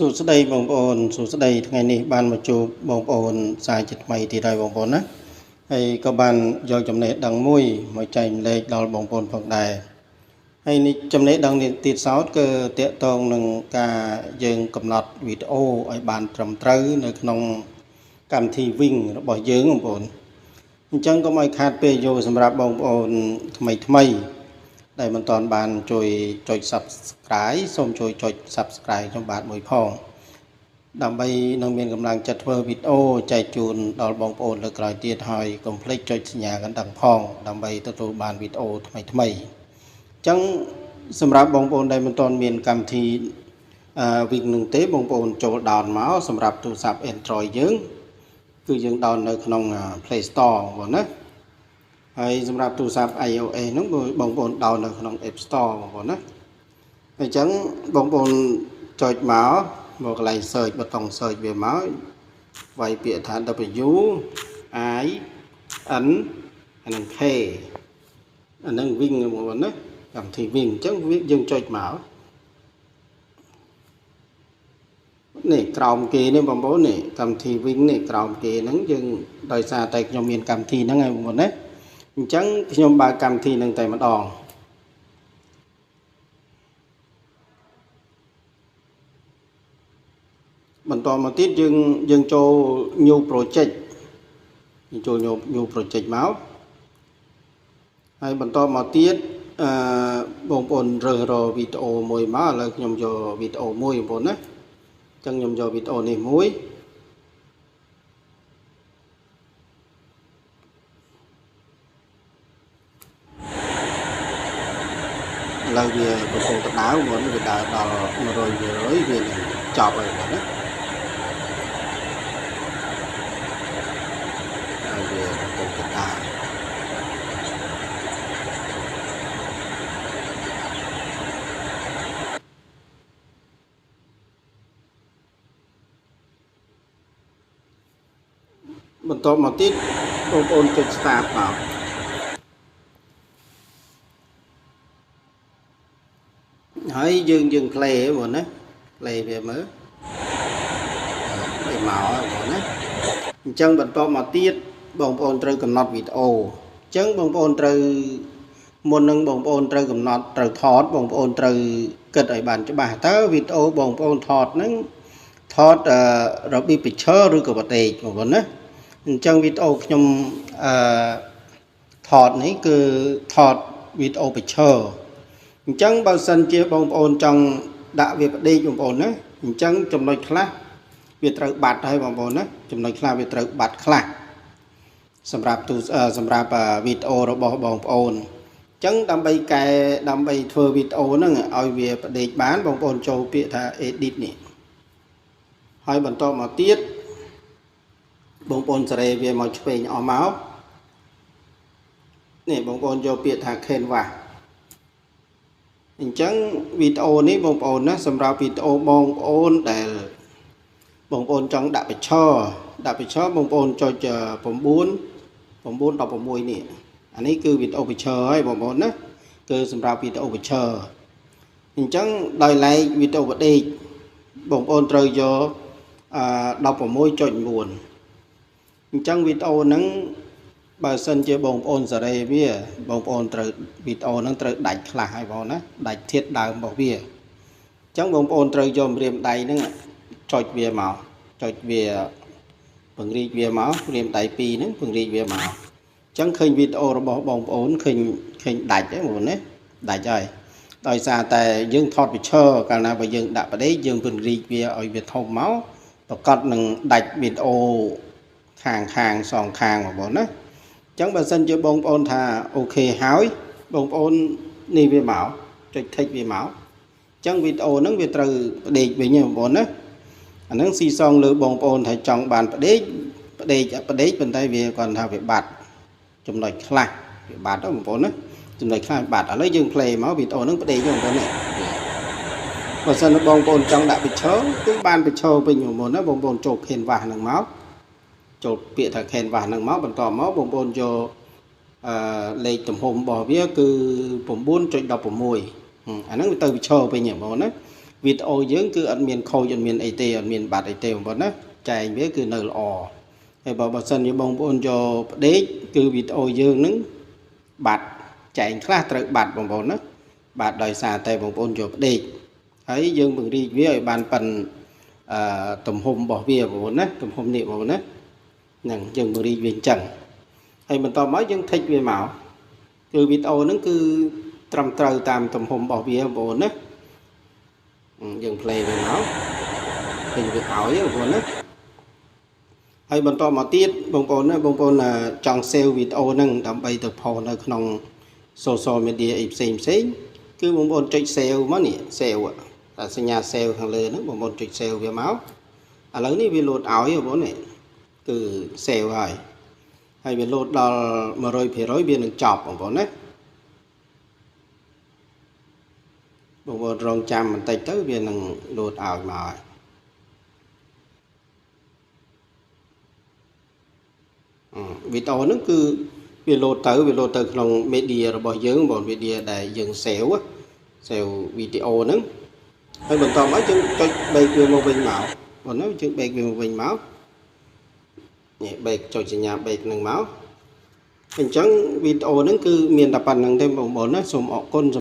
សួស្តីបងប្អូនសួស្តីថ្ងៃនេះបានមកជួបបងប្អូនសាជាថ្មីទៀតហើយបងប្អូនណាហើយក៏បានយកចំណេះដឹងមួយមកចែកម្លែកដល់បងប្អូនផងដែរហើយនេះចំណេះដឹងនេះទៀតសោតគឺតកតងនឹងការយើងកំណត់វីដេអូឲ្យបានត្រឹមត្រូវនៅក្នុងកម្មវិធីវិញរបស់យើងបងប្អូនអញ្ចឹងកុំឲ្យខាតពេលយកសម្រាប់បងប្អូនថ្មីដែលមិនទាន់បានជួយចុច Subscribe សូមជួយចុច Subscribe ខ្ញុំបាទមួយផងដើម្បីនឹងមានកម្លាំងចិត្តធ្វើវីដេអូចែកជូនដល់បងប្អូនលើកក្រោយទៀតហើយកុំភ្លេចចុចសញ្ញាកណ្ដឹងផងដើម្បីទទួលបានវីដេអូថ្មីអញ្ចឹងសម្រាប់បងប្អូនដែលមិនទាន់មានកម្មវិធីវិញនឹងទេបងប្អូនចូល down មកសម្រាប់ទូរស័ព្ទ Android យើងគឺយើង down នៅក្នុង Play Store បងណាហើយសម្រាប់ទូរស័ព្ទ iOS ហ្នឹងបងប្អូន down នៅក្នុង App Store បងប្អូនណាអញ្ចឹងបងប្អូនចុចមកកន្លែង search ប៊ូតុង search វាមកវាយពាក្យថា W I N អានឹង K អានឹងវិញបងប្អូនណាកម្មវិធីវិញអញ្ចឹងយើងចុចមកនេះក្រោមគេនេះបងប្អូននេះកម្មវិធីវិញនេះក្រោមគេហ្នឹងយើងដោយសារតែខ្ញុំមានកម្មវិធីហ្នឹងហើយបងប្អូនណាអញ្ចឹងខ្ញុំបើកកម្មវិធីនឹងតែម្ដងបន្តមកទៀតយើងចូល new project យើងចូល new project មកហើយបន្តមកទៀតបងប្អូនរើសរកវីដេអូមួយមកឥឡូវខ្ញុំយកវីដេអូមួយបងប្អូនណាអញ្ចឹងខ្ញុំយកវីដេអូនេះមួយឥឡូវវាកំពុងទៅដើរមុនវាដើរដល់ 100% វានឹងចប់ហើយបងណាហើយវាកំពុងទៅដើរបន្តមកទៀតបងប្អូនចុច start មកហើយយើង play បងណា play វាមើលវាមកហើយបងណាអញ្ចឹងបន្តមកទៀតបងប្អូនត្រូវកំណត់វីដេអូអញ្ចឹងបងប្អូនត្រូវមុននឹងបងប្អូនត្រូវកំណត់ត្រូវថតបងប្អូនត្រូវគិតឲ្យបានច្បាស់តើវីដេអូបងប្អូនថតហ្នឹងថតរបៀប picture ឬក៏ footage បងប្អូនណាអញ្ចឹងវីដេអូខ្ញុំថតនេះគឺថតវីដេអូ picture អញ្ចឹងបើសិនជាបងប្អូនចង់ដាក់វាផ្ដេកបងប្អូនណាអញ្ចឹងចំណុចខ្លះវាត្រូវបាត់ហើយបងប្អូនណាចំណុចខ្លះវាត្រូវបាត់ខ្លះសម្រាប់វីដេអូរបស់បងប្អូនអញ្ចឹងដើម្បីធ្វើវីដេអូហ្នឹងឲ្យវាផ្ដេកបានបងប្អូនចូលពាក្យថា edit នេះហើយបន្តមកទៀតបងប្អូនសេរីវាមកឆ្វេងអស់មកនេះបងប្អូនយកពាក្យថា canvasអញ្ចឹងវីដេអូនេះបងប្អូនណាសម្រាប់វីដេអូបងប្អូនដែលបងប្អូនចង់ដាក់ picture បងប្អូនចុច9 16នេះអានេះគឺវីដេអូ picture ហើយបងប្អូនណាគឺសម្រាប់វីដេអូ picture អញ្ចឹងដោយឡែកវីដេអូផ្ដេកបងប្អូនត្រូវយក16.9អញ្ចឹងវីដេអូហ្នឹងបើសិនជាបងប្អូនសេរីវាបងប្អូនត្រូវវីដេអូហ្នឹងត្រូវដាច់ខ្លះហើយបងណាដាច់ធាតុដើមរបស់វាអញ្ចឹងបងប្អូនត្រូវយកម្រាមដៃហ្នឹងចុចវាមកចុចវាពង្រីកវាមកម្រាមដៃពីរហ្នឹងពង្រីកវាមកអញ្ចឹងឃើញវីដេអូរបស់បងប្អូនឃើញដាច់ទេបងប្អូនណាដាច់ហើយដោយសារតែយើងថត picture កាលណាបើយើងដាក់ប្រដេកយើងពង្រីកវាឲ្យវាធំមកប្រកាសនឹងដាច់វីដេអូខាងសងខាងបងប្អូនណាអញ្ចឹងបើសិនជាបងប្អូនថាអូខេហើយបងប្អូននេះវាមកចុច tick វាមកអញ្ចឹងវីដេអូហ្នឹងវាត្រូវផ្ដេកវិញបងប្អូនណាអាហ្នឹងស៊ីសងលើបងប្អូនថាចង់បានផ្ដេកប៉ុន្តែវាគាត់ថាវាបាត់ចំណុចខ្លះវាបាត់បងប្អូនណាចំណុចខ្លះបាត់ឥឡូវយើង play មកវីដេអូហ្នឹងផ្ដេកបងប្អូនណាបើសិនបងប្អូនចង់ដាក់ picture គឺបាន picture វិញបងប្អូនណាបងប្អូនចូល canvas ហ្នឹងមកចូលពាក្យថា canvas ហ្នឹងមកបន្តមកបងប្អូនយកលេខទំហំរបស់វាគឺ 9.16 អាហ្នឹងវាទៅ picture វិញបងប្អូនណា video dưỡng cứ ăn miền khôi ăn miền ấy ăn miền bạt ấy một bọn á chạy với cứ nở lò hay bảo sân như bông bồn cho đế cứ video dưỡng nứng bạt chạy khá trời bạt bông bồn á bạt đòi xa tay bông bồn cho đế ấy dương mừng đi với bàn phần tầm hôm bỏ bia bồn á tầm hôm niệm bồn á nằng dương mừng đi viên chẳng hay mình to mới dân thích về mạo cứ video nó cứ trầm trời tam tầm hôm bỏ bia bồn á dừng play về nó hình việc hỏi với bọn nó hay bọn to mà tiết bông bồn là trong sale video nâng đầm bay từ phò nơiក្នុង social media ịp xem cứ bông bồn trích sale mà nè sale ạ là sinh nhà sale thằng lừa nó bông bồn trích sale về máu lớn ní vì lột áo với bọn này cứ sale rồi hay vì lột đo mà rồi phải rối biên đừng chọc bọn đấy bông rong chăm mình tay tới biên đừng lột áo mà video nó cứ vì lột tới trong media rồi bỏ dưỡng bọn media để dừng xéo á xéo video nó hay mình toàn nói chân bay về một bình máu bọn nó chân bay về một bình máu nhẹ bay cho chị nhà bay nâng máu mình chẳng video nó cứ miền tập bản năng thêm bọn nó xùm ọ côn